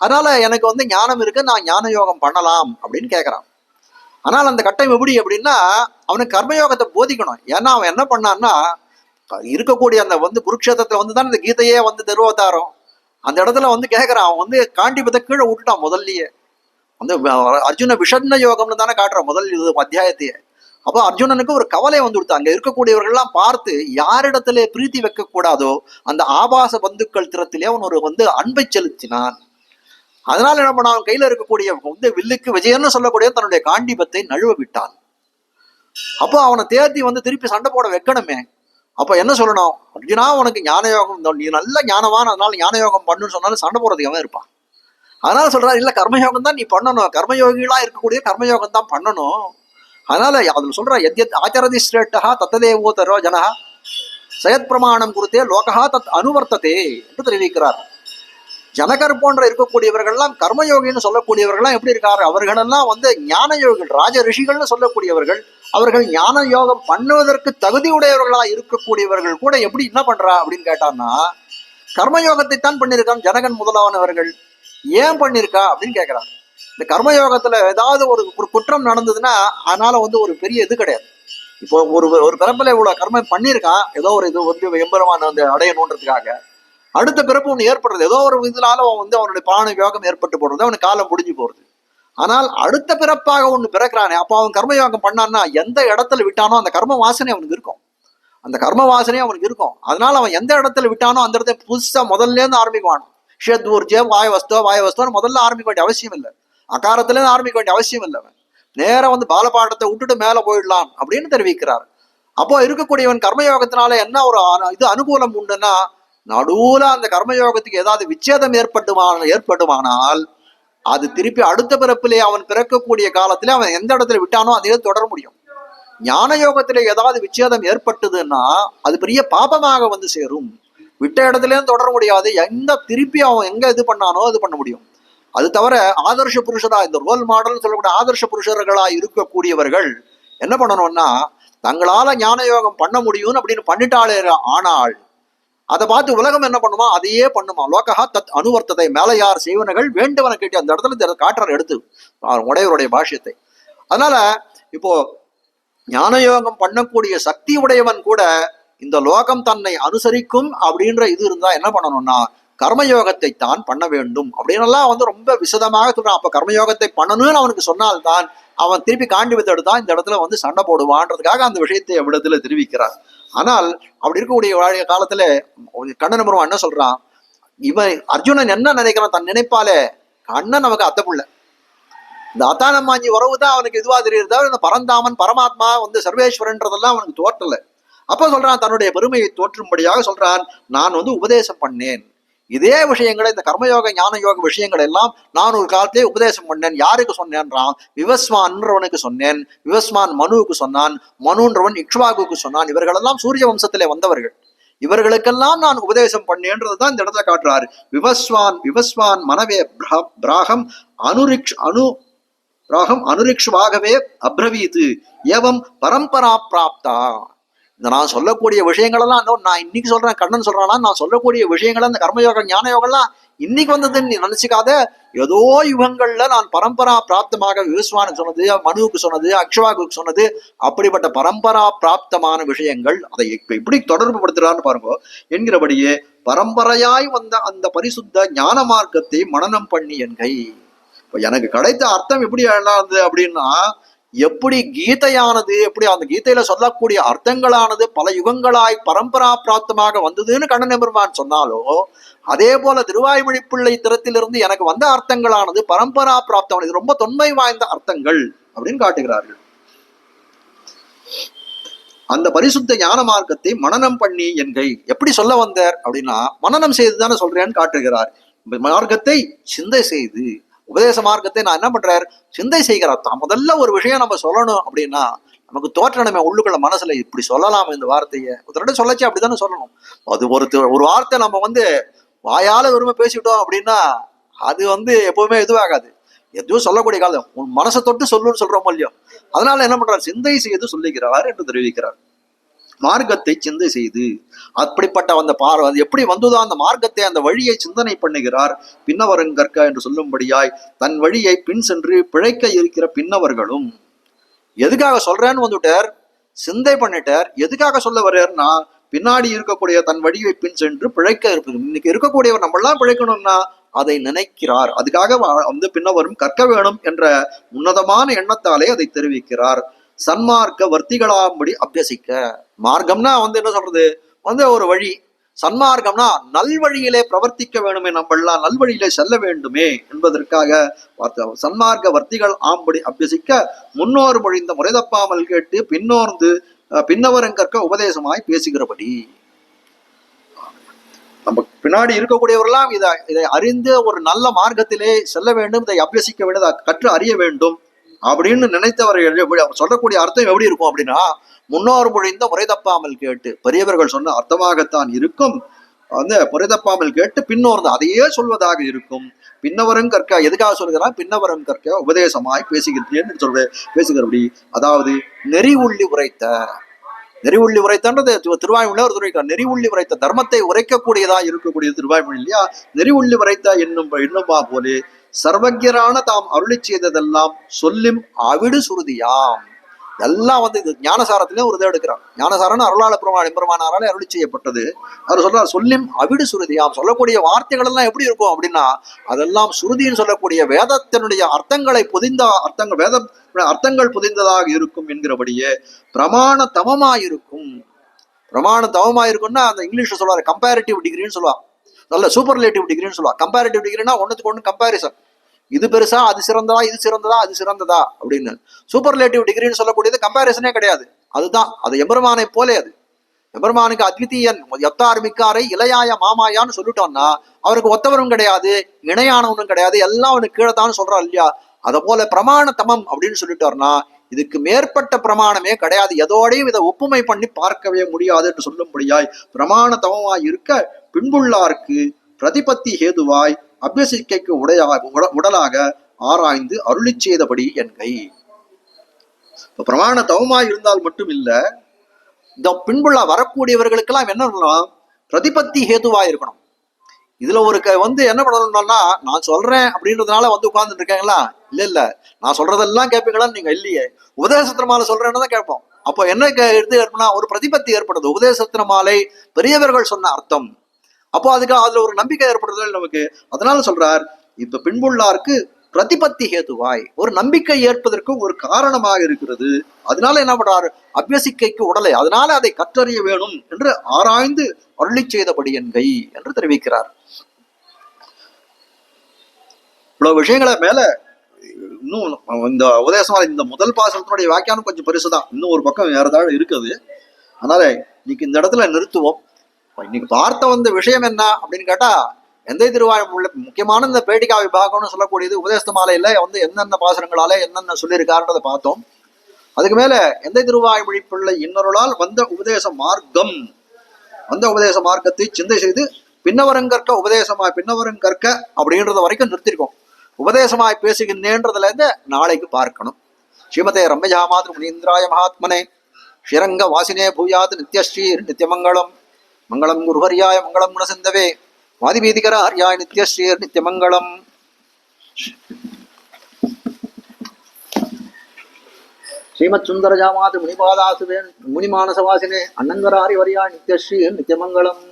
அதனால எனக்கு வந்து ஞானம் இருக்கு, நான் ஞான யோகம் பண்ணலாம் அப்படின்னு கேட்கறான். ஆனால் அந்த கட்டம் எப்படி அப்படின்னா, அவனுக்கு கர்மயோகத்தை போதிக்கணும். ஏன்னா அவன் என்ன பண்ணான்னா, இருக்கக்கூடிய அந்த வந்து குருக்ஷேத்திரத்துல வந்து தான் இந்த கீதையே வந்து திருவதாரம். அந்த இடத்துல வந்து கேட்கறான், அவன் வந்து காண்டிபத்தை கீழே விட்டுட்டான் முதல்லயே. வந்து அர்ஜுன விஷண்ண யோகம்னு தானே காட்டுறான் முதல் இது அத்தியாயத்தையே. அப்போ அர்ஜுனனுக்கு ஒரு கவலை வந்து கொடுத்து, அங்க இருக்கக்கூடியவர்கள்லாம் பார்த்து யாரிடத்திலே பிரீத்தி வைக்க கூடாதோ அந்த ஆபாச பந்துக்கள் திறத்திலே அவன் ஒரு வந்து அன்பை செலுத்தினான். அதனால என்ன பண்ண, அவன் கையில இருக்கக்கூடிய வந்து வில்லுக்கு விஜயன்னு சொல்லக்கூடிய தன்னுடைய காண்டிபத்தை நழுவ விட்டான். அப்போ அவனை தேர்த்தி வந்து திருப்பி சண்டை போட வைக்கணுமே. அப்ப என்ன சொல்லணும், அர்ஜுனா உனக்கு ஞான யோகம், நீ நல்ல ஞானவான், அதனால ஞான யோகம் பண்ணுன்னு சொன்னாலும் சண்டை போடுறதுக்கு அவன் இருப்பான். அதனால சொல்றாரு, இல்ல கர்மயோகம் தான் நீ பண்ணணும், கர்மயோகிகளா இருக்கக்கூடிய கர்மயோகம் தான் பண்ணணும். அதனால அதுல சொல்ற எத்யத் ஆச்சரதி சிரேஷ்டா தத்ததேவோ தரோ ஜனா சயத் பிரமாணம் குறித்தே லோகா தத் அனுவர்த்ததே என்று தெரிவிக்கிறார். ஜனகர் போன்ற இருக்கக்கூடியவர்கள்லாம் கர்மயோகின்னு சொல்லக்கூடியவர்கள்லாம் எப்படி இருக்காரு, அவர்களெல்லாம் வந்து ஞான யோகிகள், ராஜ ரிஷிகள்னு சொல்லக்கூடியவர்கள். அவர்கள் ஞான யோகம் பண்ணுவதற்கு தகுதி உடையவர்களா இருக்கக்கூடியவர்கள் கூட எப்படி என்ன பண்றா அப்படின்னு கேட்டான்னா, கர்மயோகத்தை தான் பண்ணியிருக்கான் ஜனகன் முதலானவர்கள். ஏன் பண்ணியிருக்கா அப்படின்னு கேட்கிறார். இந்த கர்மயோகத்துல ஏதாவது ஒரு குற்றம் நடந்ததுன்னா அதனால வந்து ஒரு பெரிய இது கிடையாது. இப்போ ஒரு பிறப்புல இவ்வளவு கர்மம் பண்ணியிருக்கான், ஏதோ ஒரு இது வந்து எம்பெருமான வந்து அடையணுன்றதுக்காக, அடுத்த பிறப்பு ஒன்று ஏற்படுறது, ஏதோ ஒரு இதனால அவன் வந்து அவனுடைய பிராண யோகம் ஏற்பட்டு போடுறது, அவனுக்கு காலம் முடிஞ்சு போறது. ஆனால் அடுத்த பிறப்பாக ஒண்ணு பிறக்கிறானே, அப்போ அவன் கர்மயோகம் பண்ணான்னா எந்த இடத்துல விட்டானோ அந்த கர்ம வாசனை அவனுக்கு இருக்கும், அந்த கர்ம வாசனை அவனுக்கு இருக்கும். அதனால அவன் எந்த இடத்துல விட்டானோ அந்த இடத்துல புதுசா முதல்ல இருந்து ஆரம்பிக்குவான். ஷேத்வூர்ஜே வாயவஸ்தோன்னு முதல்ல ஆரம்பிக்க வேண்டிய அவசியம் இல்லை, அகாரத்துல இருந்து ஆரம்பிக்க வேண்டிய அவசியம் இல்லை. அவன் நேரம் வந்து பாலபாடத்தை விட்டுட்டு மேல போயிடலாம் அப்படின்னு தெரிவிக்கிறார். அப்போ இருக்கக்கூடியவன் கர்மயோகத்தினால என்ன ஒரு இது அனுகூலம் உண்டுன்னா, நடுவுல அந்த கர்மயோகத்துக்கு ஏதாவது விச்சேதம் ஏற்படுமானால் அது திருப்பி அடுத்த பிறப்பிலே அவன் பிறக்கக்கூடிய காலத்திலே அவன் எந்த இடத்துல விட்டானோ அதே தொடர முடியும். ஞான யோகத்திலே ஏதாவது விச்சேதம் ஏற்பட்டதுன்னா அது பெரிய பாபமாக வந்து சேரும். விட்ட இடத்துல தொடர முடியாது, எங்க திருப்பி அவன் எங்க இது பண்ணானோ அது பண்ண முடியும். அது தவிர ஆதர்ஷ புருஷரா, இந்த ரோல் மாடல் சொல்லக்கூடிய ஆதர்ஷ புருஷர்களா இருக்கக்கூடியவர்கள் என்ன பண்ணணும்னா, தங்களால ஞான யோகம் பண்ண முடியும்னு அப்படின்னு பண்ணிட்டாலே ஆனால் அதை பார்த்து உலகம் என்ன பண்ணுமா, அதையே பண்ணுமா. லோகா தத் அனுவர்த்ததை, மேல யார் செய்வனர்கள் வேண்டுவன கேட்டு அந்த இடத்துல காட்டுற எடுத்து உடையவருடைய பாஷ்யத்தை. அதனால இப்போ ஞான யோகம் பண்ணக்கூடிய சக்தி உடையவன் கூட இந்த லோகம் தன்னை அனுசரிக்கும் அப்படின்ற இது இருந்தா என்ன பண்ணணும்னா கர்மயோகத்தை தான் பண்ண வேண்டும் அப்படின்னெல்லாம் வந்து ரொம்ப விசதமாக சொல்றான். அப்ப கர்மயோகத்தை பண்ணணும்னு அவனுக்கு சொன்னால்தான் அவன் திருப்பி காண்டிபத்தை எடுத்தா இந்த இடத்துல வந்து சண்டை போடுவான்றதுக்காக அந்த விஷயத்தை விடத்துல தெரிவிக்கிறார். ஆனால் அப்படி இருக்கக்கூடிய காலத்துல கண்ணன் பெருமான் என்ன சொல்றான், இவன் அர்ஜுனன் என்ன நினைக்கிறான், தன் நினைப்பாலே கண்ணன் நமக்கு அத்தை புள்ள, இந்த அத்தானம்மாஞ்சி உறவுதான் அவனுக்கு இதுவா தெரியுறதா, இந்த பரந்தாமன் பரமாத்மா வந்து சர்வேஸ்வரன்றதெல்லாம் அவனுக்கு தோற்றல. அப்ப சொல்றான், தன்னுடைய பெருமையை தோற்றும்படியாக சொல்றான், நான் வந்து உபதேசம் பண்ணேன் இதே விஷயங்களை, இந்த கர்மயோக ஞான யோக விஷயங்கள் எல்லாம் நான் ஒரு காலத்திலே உபதேசம் பண்ணேன். யாருக்கு சொன்னேன்றான், விவஸ்வான்றவனுக்கு சொன்னேன், விவஸ்வான் மனுவுக்கு சொன்னான், மனுன்றவன் இக்ஷ்வாகுக்கு சொன்னான். இவர்களெல்லாம் சூரிய வம்சத்திலே வந்தவர்கள், இவர்களுக்கெல்லாம் நான் உபதேசம் பண்ணேன்றதுதான் இந்த இடத்துல காட்டுறாரு. விவஸ்வான் மனவே பிராகம் அனுரிக்ஷ்வாகவே அப்ரவீது ஏவம் பரம்பரா பிராப்தா. இந்த நான் சொல்லக்கூடிய விஷயங்கள் எல்லாம் நான் இன்னைக்கு சொல்றேன், கண்ணன் சொல்றானா, நான் சொல்லக்கூடிய விஷயங்கள் அந்த கர்மயோகம் ஞான யோகம்லாம் இன்னைக்கு வந்ததுன்னு நீ நினைச்சுக்காத. ஏதோ யுகங்கள்ல நான் பரம்பரா பிராப்தமாக விவஸ்வானுக்கு சொன்னது, மனுவுக்கு சொன்னது, அக்ஷவாகுக்கு சொன்னது, அப்படிப்பட்ட பரம்பரா பிராப்தமான விஷயங்கள். அதை இப்ப எப்படி தொடர்பு படுத்துறான்னு பாருங்க. என்கிறபடியே பரம்பரையாய் வந்த அந்த பரிசுத்த ஞான மார்க்கத்தை மனனம் பண்ணி என்கை. இப்ப எனக்கு கிடைத்த அர்த்தம் எப்படி ஆனது அப்படின்னா, எப்படி கீதையானது, எப்படி அந்த கீதையில சொல்லக்கூடிய அர்த்தங்களானது பல யுகங்களாய் பரம்பரா பிராப்தமாக வந்ததுன்னு கண்ணன் பெருமான் சொன்னாலோ, அதே போல திருவாய்மொழி பிள்ளை திறத்திலிருந்து எனக்கு வந்த அர்த்தங்களானது பரம்பரா பிராப்தம், இது ரொம்ப தொன்மை வாய்ந்த அர்த்தங்கள் அப்படின்னு காட்டுகிறார்கள். அந்த பரிசுத்த ஞான மார்க்கத்தை மனனம் பண்ணி என்கை. எப்படி சொல்ல வந்தார் அப்படின்னா, மனனம் செய்துதானே சொல்றேன்னு காட்டுகிறார். மார்க்கத்தை சிந்தை செய்து, உபதேச மார்க்கத்தை நான் என்ன பண்றார், சிந்தை செய்கிறார். தான் முதல்ல ஒரு விஷயம் நம்ம சொல்லணும் அப்படின்னா நமக்கு தோற்றணுமே உள்ளுக்குள்ள மனசுல, இப்படி சொல்லலாம் இந்த வார்த்தையை ஒரு சொல்லச்சு அப்படித்தானே சொல்லணும். அது ஒரு வார்த்தை நம்ம வந்து வாயால விரும்ப பேசிட்டோம் அப்படின்னா அது வந்து எப்பவுமே இதுவாகாது, எதுவும் சொல்லக்கூடிய காலம். உன் மனசை தொட்டு சொல்லுன்னு சொல்றோம் இல்லையோ. அதனால என்ன பண்றார், சிந்தை செய்து சொல்லுகிறார் என்று தெரிவிக்கிறார். மார்க்கத்தை சிந்தை செய்து, அப்படிப்பட்ட அந்த அது எப்படி வந்ததோ அந்த மார்க்கத்தை, அந்த வழியை சிந்தனை பண்ணுகிறார். பின்னவருங்கற்க என்று சொல்லும்படியாய் தன் வழியை பின் சென்று பிழைக்க இருக்கிற பின்னவர்களும். எதுக்காக சொல்றேன்னு வந்துட்டார், சிந்தை பண்ணிட்டார். எதுக்காக சொல்ல வர்றாருன்னா, பின்னாடி இருக்கக்கூடிய தன் வழியை பின் சென்று பிழைக்க இருப்பது. இன்னைக்கு இருக்கக்கூடியவர் நம்மளாம் பிழைக்கணும்னா அதை நினைக்கிறார். அதுக்காக வந்து பின்னவரும் கற்க வேணும் என்ற உன்னதமான எண்ணத்தாலே அதை தெரிவிக்கிறார். சன்மார்க்க வர்த்திகளாம்படி அபியசிக்க. மார்க்கம்னா வந்து என்ன சொல்றது, வந்து ஒரு வழி. சன்மார்க்கம்னா நல்வழியிலே பிரவர்த்திக்க வேணுமே, நம்மளாம் நல்வழியிலே செல்ல வேண்டுமே என்பதற்காக சன்மார்க்க வர்த்திகள் ஆம்படி அபியசிக்க முன்னோர் மொழிந்த முறை தப்பாமல் கேட்டு பின்னோர்ந்து பின்னவரங்கற்க உபதேசமாய் பேசுகிறபடி. நம்ம பின்னாடி இருக்கக்கூடியவரெல்லாம் இதை அறிந்து ஒரு நல்ல மார்க்கத்திலே செல்ல வேண்டும், இதை அபியசிக்க வேண்டும், அதை கற்று அறிய வேண்டும் அப்படின்னு நினைத்தவர்கள் சொல்லக்கூடிய அர்த்தம் எப்படி இருக்கும் அப்படின்னா, முன்னோர் மொழிந்த முறை தப்பாமல் கேட்டு, பெரியவர்கள் சொன்ன அர்த்தமாகத்தான் இருக்கும். அந்த முறை தப்பாமல் கேட்டு பின்னோர்ந்து அதையே சொல்வதாக இருக்கும். பின்னவரும் கற்க. எதுக்காக சொல்கிறான், பின்னவரும் கற்க உபதேசமாய் பேசுகிறேன்னு பேசுகிறபடி. அதாவது நெறி உள்ளி உரைத்த, நெறி உள்ளி உரைத்தன்றது திருவாய்மொழியில ஒரு துறை. நெறி உள்ளி உரைத்த தர்மத்தை உரைக்கக்கூடியதா இருக்கக்கூடிய திருவாய்மொழி இல்லையா. நெறி உள்ளி உரைத்த என்னும்பா போலே சர்வஜரான தாம் அருளி செய்ததெல்லாம் சொல்லும் அவிடு சுருதியாம். எல்லாம் வந்து இது ஞானசாரத்திலே ஒரு இதை எடுக்கிறார். ஞானசாரன்னு அருளாள பெருமானாராலே அருளி செய்யப்பட்டது. அவர் சொல்றார் சொல்லும் அவிடு சுருதியாம். சொல்லக்கூடிய வார்த்தைகள் எல்லாம் எப்படி இருக்கும் அப்படின்னா, அதெல்லாம் சுருதின்னு சொல்லக்கூடிய வேதத்தினுடைய அர்த்தங்களை புதிந்த அர்த்தங்கள், வேத அர்த்தங்கள் புதிந்ததாக இருக்கும் என்கிறபடியே பிரமாண தமமாயிருக்கும். பிரமாண தமமாயிருக்கும்னா அந்த இங்கிலீஷ்ல சொல்லுவாரு கம்பேரிட்டிவ் டிகிரின்னு சொல்லுவா, நல்ல சூப்பர்லேட்டிவ் டிகிரின்னு சொல்லுவா. கம்பேரிட்டிவ் டிகிரினா ஒன்றுக்கு ஒன்று கம்பேரிசன், இது பெருசா அது சிறந்ததா, இது சிறந்ததா அது சிறந்ததா அப்படின்னு. சூப்பர்லேட்டிவ் டிகிரின்னு சொல்லக்கூடியது கம்பேரிசனே கிடையாது. அதுதான் அது எம்பெருமானை போலே. அது எம்பெருமானுக்கு அத்விதீயன் எத்தார் மிக்காரை இளையாய மாமாயான்னு சொல்லிட்டோம்னா அவருக்கு ஒத்தவரும் கிடையாது, இணையானவனும் கிடையாது, எல்லாம் அவனுக்கு கீழே தான் சொல்றான் இல்லையா. அதை போல பிரமாண தமம் அப்படின்னு சொல்லிட்டோம்னா இதுக்கு மேற்பட்ட பிரமாணமே கிடையாது, எதோடையும் இதை ஒப்புமை பண்ணி பார்க்கவே முடியாது என்று சொல்லும்படியாய் பிரமாண தமமாய் இருக்க பின்புள்ளாருக்கு பிரதிபத்தி ஹேதுவாய் அபியசிக்கைக்கு உடலாக ஆராய்ந்து அருளி செய்தபடி என்கை. பிரமாண தவமாய் இருந்தால் மட்டும் இல்ல, இந்த பின்புள்ள வரக்கூடியவர்களுக்கெல்லாம் என்ன பண்ணலாம், பிரதிபத்தி ஹேதுவா இருக்கணும். இதுல ஒரு வந்து என்ன பண்ணணும்னா, நான் சொல்றேன் அப்படின்றதுனால வந்து உட்கார்ந்துட்டு இருக்காங்களா, இல்ல நான் சொல்றதெல்லாம் கேட்பீங்களான்னு நீங்க இல்லையே, உபதேசத்திரமால சொல்றேன்னு தான் கேட்போம். அப்போ என்ன இது ஏற்படுனா ஒரு பிரதிபத்தி ஏற்படுது. உபதேசத்திரமாலை பெரியவர்கள் சொன்ன அர்த்தம், அப்போ அதுக்கு அதுல ஒரு நம்பிக்கை ஏற்படுறது நமக்கு. அதனால சொல்றார், இப்ப பின்புள்ளாருக்கு பிரதிபத்தி ஹேதுவாய் ஒரு நம்பிக்கை ஏற்பதற்கு ஒரு காரணமாக இருக்கிறது. அதனால என்ன பண்றாரு, அபியசிக்கைக்கு உடலை, அதனால அதை கற்றறிய வேணும் என்று ஆராய்ந்து அருளி செய்தபடி என்கை என்று தெரிவிக்கிறார். இவ்வளவு விஷயங்களை மேல இன்னும் இந்த உபதேசம், இந்த முதல் பாசனத்தினுடைய வியாக்கியானம் கொஞ்சம் பெருசுதான், இன்னும் ஒரு பக்கம் வேற ஏதாவது இருக்குது. அதனால இன்னைக்கு இந்த இடத்துல நிறுத்துவோம். இன்னைக்கு பார்த்த வந்த விஷயம் என்ன அப்படின்னு கேட்டா, எந்தை திருவாய்மொழியில முக்கியமான இந்த பேட்டிகா விபாகம்னு சொல்லக்கூடியது உபதேச மாலையில வந்து என்னென்ன பாசனங்களால என்னென்ன சொல்லியிருக்காருன்றதை பார்த்தோம். அதுக்கு மேல எந்தை திருவாய்மொழி பிள்ளை இன்னொருளால் வந்த உபதேச மார்க்கம், வந்த உபதேச மார்க்கத்தை சிந்தை செய்து பின்னவரங்கற்க உபதேசமாய் பின்னவரங்கற்க அப்படின்றத வரைக்கும் நிறுத்திருக்கோம். உபதேசமாய் பேசுகின்றேன்றதுல இருந்து நாளைக்கு பார்க்கணும். ஸ்ரீமதே ரம்யஜா மாத்ரு முனீந்திராய மகாத்மனே ஸ்ரீரங்க வாசினே பூயாத் நித்யஸ்ரீர் நித்யமங்கலம். மங்களம் குருஹரியாய மங்களம் குணசிந்தவே வாதிபீதிகர ஹரியாய நித்யஸ்ரீர் நித்யமங்கலம். ஸ்ரீமத் சுந்தரஜாமாத் முனிபாதாசுவே முனிமானசவாசினே அன்னங்கராரி வரியாய நித்யஸ்ரீர் நித்யமங்கலம்.